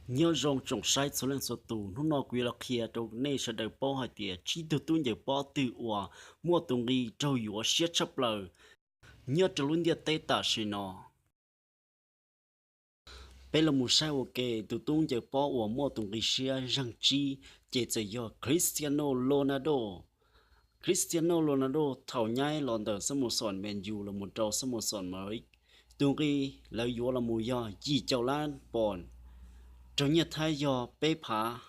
nhớ rong trồng sai số lượng số tù nó nọ quý là kia trong nay sẽ được bao hai tiền chỉ từ tuân giờ bao từ hòa mua tung đi trâu yếu xét chấp lời nhớ trâu luôn địa tây ta xí nọ bây là một sai ok từ tuân giờ bao hòa mua tung đi xét răng chi chỉ giờ do Cristiano Ronaldo thầu nhai lòn tờ sân một sòn Man U là một trâu sân một sòn mới tung đi là yếu là một do gì châu lan bòn trong nhà thái do bê phá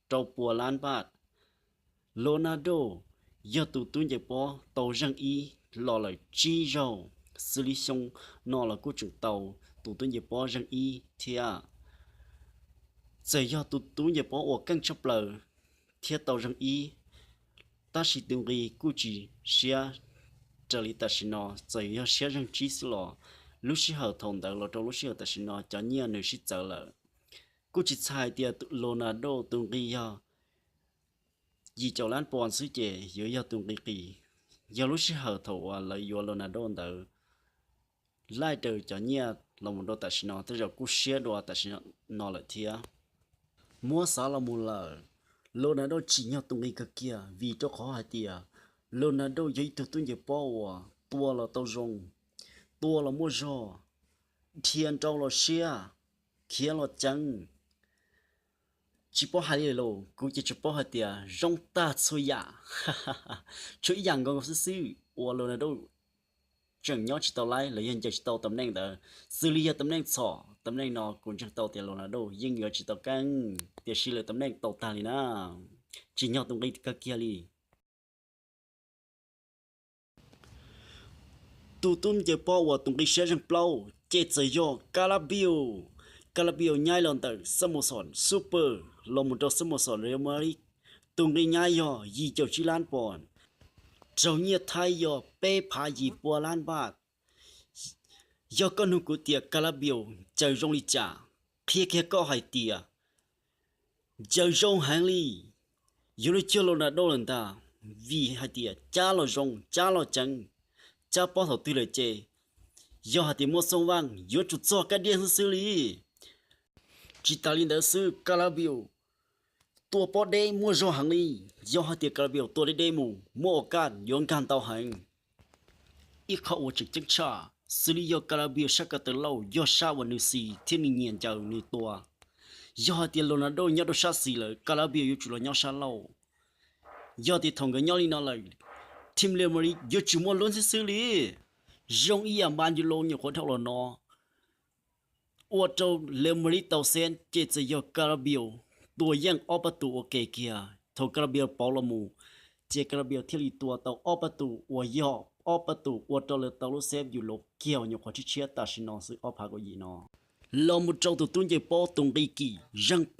trâu bùa lan bát Ronaldo do tụ tuân giải bó tàu răng y lò lại chi rau xử lý xong nó là của trường tàu tụ tuân giải bó răng y thia giờ do tụ tuân giải bó ở căng chấp lờ thia tàu răng y ta chỉ tương ghi của chỉ xia trở lại ta chỉ nó giờ do xia răng chi xí lò lúc xí hợp同的了trong lúc xí hợp ta chỉ nó cho nhiều người xí trở lờ cú chỉ sai tia Ronaldo tung ghi ya vì cho lan bòn xứ chè giữa ya tung ghi kỳ giờ lúc sẽ hở thầu là do Ronaldo đỡ lại từ cho nhia là một đôi tài sinh nó tới giờ cú xé đôi tài sinh nó lại thia mua sao là mua lờ Ronaldo chỉ nhau tung ghi kia vì cho khó hai tia Ronaldo giấy từ tuân giờ bao tua là tàu rong tua là mua giò thiên trong là xé kia là trắng chỉ bỏ hai lô cũng chỉ bỏ hai tia rong ta xui ya chuỗi yang còn có xíu ô lô này đâu chẳng nhớ chỉ tàu lái là yên chỉ tàu tầm neng đó xử lý tầm neng sọ tầm neng nó cũng chẳng tàu tiền lô nào đâu yên nhớ chỉ tàu căng tiền xí là tầm neng tàu ta đi na chỉ nhớ tầm đây cái kia đi tụ tung chỉ bỏ vào tầm đây sẽ chẳng bao chết rồi yo Calabio nhai lon tờ Samoson Super lo một trò Samoson Real Madrid tung đi nhai yo gì châu chi lan bòn trâu nhiệt thay yo bê phá gì bùa lan bạc do con hùng của tiệc Calabio trời rong li trả kia kia có hai tiệc trời rong hàng li yo li chơi là đô lần ta vì hai tiệc cha lo rong cha lo trắng cha bỏ thầu tư lời chê do hai tiệc mua sông vang yo chụp cho cái điện xử lý chỉ ta liên đỡ sư Calabio tua bỏ đê mua rau hàng ly do hai tiệc Calabio tua đê mua can yon can tàu hành ít khẩu trực chức cha xử lý do Calabio sắc cả từ lâu do sao và nữ sĩ thiên nhiên nhiên chào nữ tua do hai tiệc Ronaldo nhau đồ sát xì lời Calabio yêu chủ là nhau sát lâu do tiệc thằng cái nhau đi nó lời team Real Madrid yêu chủ mua luôn xử lý rong ý am ban yêu nhiều khó thâu là nó ô tô Real Madrid tàu sen chết rồi do Calabioตัวยังอประตูโอเคเกียทงกระเบียวปอลมูเจกระเบียวที่ลีตัวเตาอประตูอวยออประตูอวตเลตาลุเซฟอยู่ลบเกี่ยวอยู่คนที่เชียตาชินอซื้ออพากยีนอลอมุจงตัวตุ้นเจปอตุงดีกียังเป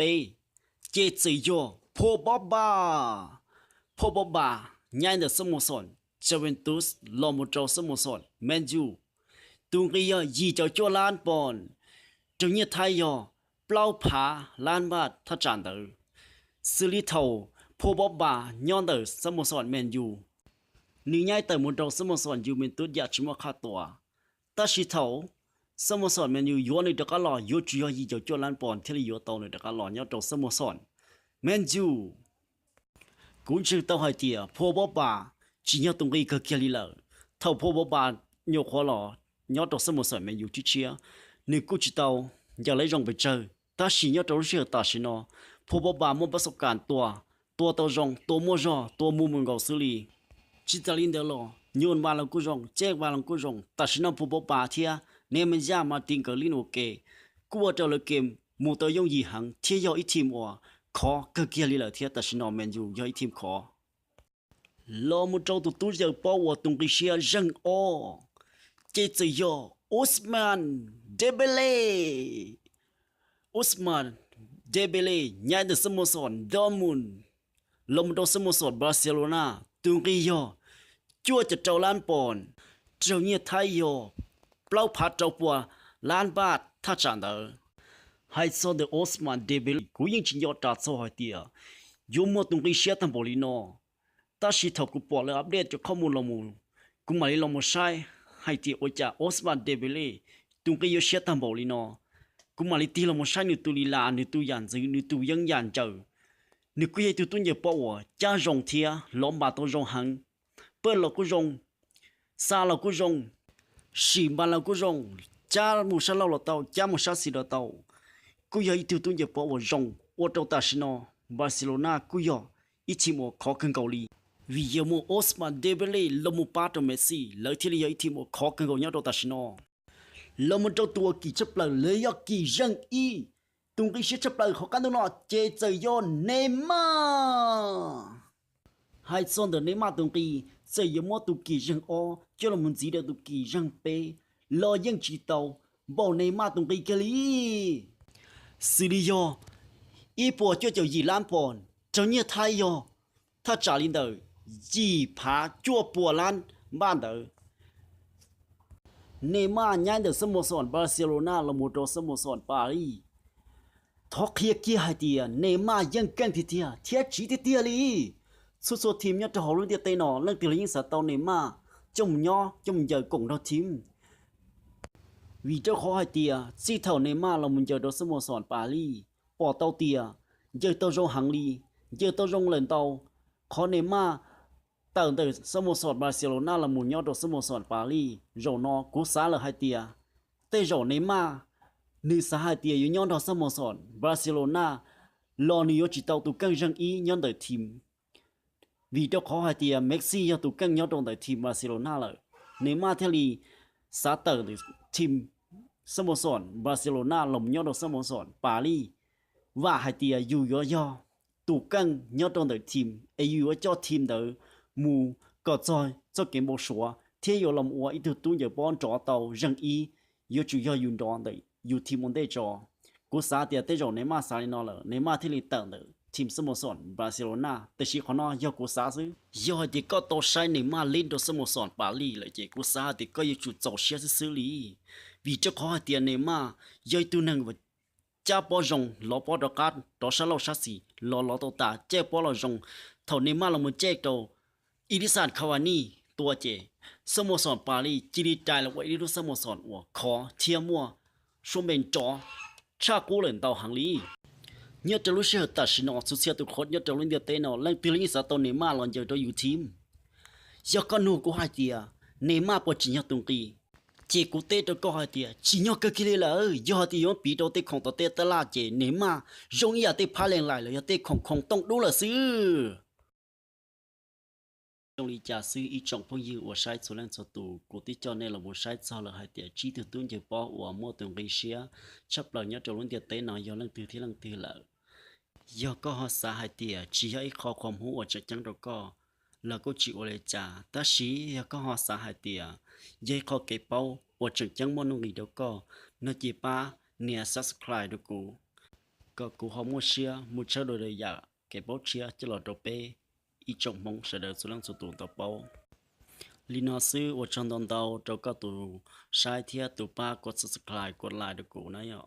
เจเซยอโพบบาย้ายเดสโมสรเจเวนตุสลอมุจงสโมสรแมนยูตุงกียยีเจ้าจัวล้านปอนจงเงียไทยยอเปล่าผาล้านบาทถ้าจานเตอซื้อลิเทาโพบบาย้อนเตอสโมสรแมนยูนี่ง่ายแต่มุดเราสโมสรยูเวนตุสอยากชิมว่าค่าตัวแต่ชิเทาสโมสรแมนยูย้อนในตะการหล่อยูจียีเจ้าล้านปอนที่ลียูโตในตะการหล่อย้อนเราสโมสรแมนยูกุนชื่อเต้าไฮเตียโพบบาจีย้อนตรงนี้ก็เกี่ยลีเลยเท่าโพบบาโยกหัวหล่อย้อนเราสโมสรแมนยูที่เชียนี่กูจิเต้าอยากเลยลองไปเจอta chỉ nhớ trong sự ta chỉ nó phổ biến bà muaประสบการณ์ตัวtàu rongตัวmua ròตัวmua mình gọi xử lý chỉ ta liên được lo nhون bà làm cô rong chết bà làm cô rong ta chỉ nó phổ biến bà thia nên mình ra mà tin cái liên ok cô ở trong lời kiếm mua tàu dùng gì hàng thia do ít team or khó cái kia liên là thia ta chỉ nó mình dùng do ít team khó lo một trâu tụt tụt giờ bao ở tung cái xe răng o chết rồi yo Osman Dembele Usman Dembele nhai từ sân môn Dortmund lồng đầu sân môn Barcelona tung kỳ yo chua chặt trâu lan pòn trâu nhiệt thái yo plau phát trâu bùa lan bát thắt chặt đỡ hai sau de Osman Dembele cú yên chỉ yo trả sau hỏi tia yo mua tung kỳ xe thằng Bolino ta chỉ thầu cú bỏ lại update choข้อมูลลงมูcú mà lấyลงมูsai hai tia ôi cha Osman Dembele tung kỳ yo xe thằng Bolino กูมาลิตีเราไม่ใช่หนึ่งตัวลีลาหนึ่งตัวยันจือหนึ่งตัวยังยันเจอหนึ่งกูยังตัวตุ้นเยอะปะวะจ้าจงเทียล้มบาตัวจงหังเปิ้ลเรากูจงซาเรากูจงสีบาเรากูจงจ้ามุชาเราเตาจ้ามุชาสีเราเตากูยังตัวตุ้นเยอะปะวะจงว่าตัวตาชิโนบาร์เซโลนากูยังอีทีมอขอขึ้นเกาหลีวิยามูออสมันเดเบเล่ลมูปาโตเมซี่เลยที่เลียอีทีมอขอขึ้นเกาหลีตัวตาชิโนเรามันเจ้าตัวกี่จับเลยเลยยกี่ยังอีตรงกี่เชื่อจับเลยเขากันตัวหนอเจเจยอนเนม่าให้ส่วนเดินเนม่าตรงกี่เจยมอตุกี่ยังอเจ้าเรามันจีเดตุกี่ยังเปรอยังจีโตบอกเนม่าตรงกี่กะลีสิริยออีปัวเจ้าเจ้ายีล้านปอนเจ้าเนี่ยไทยยอถ้าจ่าลินเดอยีผาจั่วปัวล้านบ้านเดอเนม่าย้ายเดอสโมสรบาร์เซโลนาละมูโดสโมสรปารีสทอกเคียกี้ให้เดียเนม่ายังกันทีเดียเทียจีทีเดียลีสุดทีมเนี่ยจะหอรุ่นเดียเตนอเรื่องตีลิงสตอเนม่าจงย่อจงเยอะกงเราทีมวีเจ้าขอให้เดียซีเท่าเนม่าเรามันเจอโดสโมสรปารีสปอเตาเตียเจอเตาจงหังลีเจอเตาจงเหลินเตาขอเนม่าตั้งแต่สโมสรบาร์เซโลนาละมุนยอดสโมสรปารีสโจนอกุซาเลให้เตียเตโจเนม่านึกสาให้เตียอยู่ยอดสโมสรบาร์เซโลนาลอนิโยจิตเอาตุกันยังอียอดทีมวีเจ้าขอให้เตียเม็กซี่ยอดตุกันยอดทีมบาร์เซโลนาเลยเนม่าเทลีสาเตอร์ทีมสโมสรบาร์เซโลนาลมยอดสโมสรปารีสว่าให้เตียอยู่ย่อตุกันยอดทีมอยู่ว่าเจ้าทีมเดอมูก็จอยเจ้าเกมบอชัวเที่ยวลำอัวอีตัวตุ้งอย่าป้อนจอเตายังอีอยู่จุยอยุ่นดอนเลยอยู่ทีมมันได้จอกูสาเตียเตจอเนม่าสาลินอลเนม่าที่ลีเติร์นเลยทีมสโมสรบราซิโลนาแต่ชีขอนอยกูสาซื้อยอดีก็โตใช้เนม่าเล่นตัวสโมสรปารีเลยเจกูสาดีก็อยู่จุดเจ้าเชียซื้อลีวิเจ้าขอเตียเนม่ายอยตัวนึงว่าจ้าปอจงล้อปอดกัดต่อชะลอชาสีล้อตัวตาเจ้าปอลจงเท่าเนม่าเรามันเจ๊กโตอิริสานคาวานีตัวเจสโมสรปารีสจิริใจแล้วว่าอิรุสโมสรวัวขอเทียมัวช่วงเป็นจอชากูเหลินเตาหังลีเนี่ยจะรู้เชื่อตัดสินอสุเสียตุกคนเนี่ยจะรู้เดียเตนอเล่นพิลิงสตอเนม่าหลอนเจอตัวอยู่ทีมยาก็นูกูให้เตียเนม่าปวดจิญญาตุงกีเจกูเตตัวก็ให้เตียจิญญาก็คิดเลยยอดที่ย้อนปีตัวเตของตัวเตตลาเจเนม่ายงยาเตพาแรงไหลเลยยาเตของต้องดูละซื้อตรงนี้จะซื้ออีจงพงยือว่าใช้ส่วนแรงสตูกูที่เจ้าในระบบใช้เจ้าเลยให้เตียจีตัวตุ้นจะป้อว่ามั่วตรงรีเชียชับเหล่านี้จะล้วนเตียเต้นอยอลังตือที่ลังตือเลยยอก็หาสาให้เตียจีให้ข้อความหูว่าจะจังเราก็แล้วก็จีโอเลจ่าแต่ชียอก็หาสาให้เตียยัยข้อเก็บเป้าว่าจะจังมนุษย์เดียวก็นจีป้าเนี่ย subscribe ดูกูก็กูหอมั่วเชียมั่วเชื่อโดยอยากเก็บเป้าเชียจะหลอดตัวเป้อีจงมงเสด็จสุลังสุตุตะเปาลีนาซื้อว่าจันดอนดาวเจ้าก็ตูใช้เทียตูป้ากด subscribe กดไลค์ดูกูนะยอ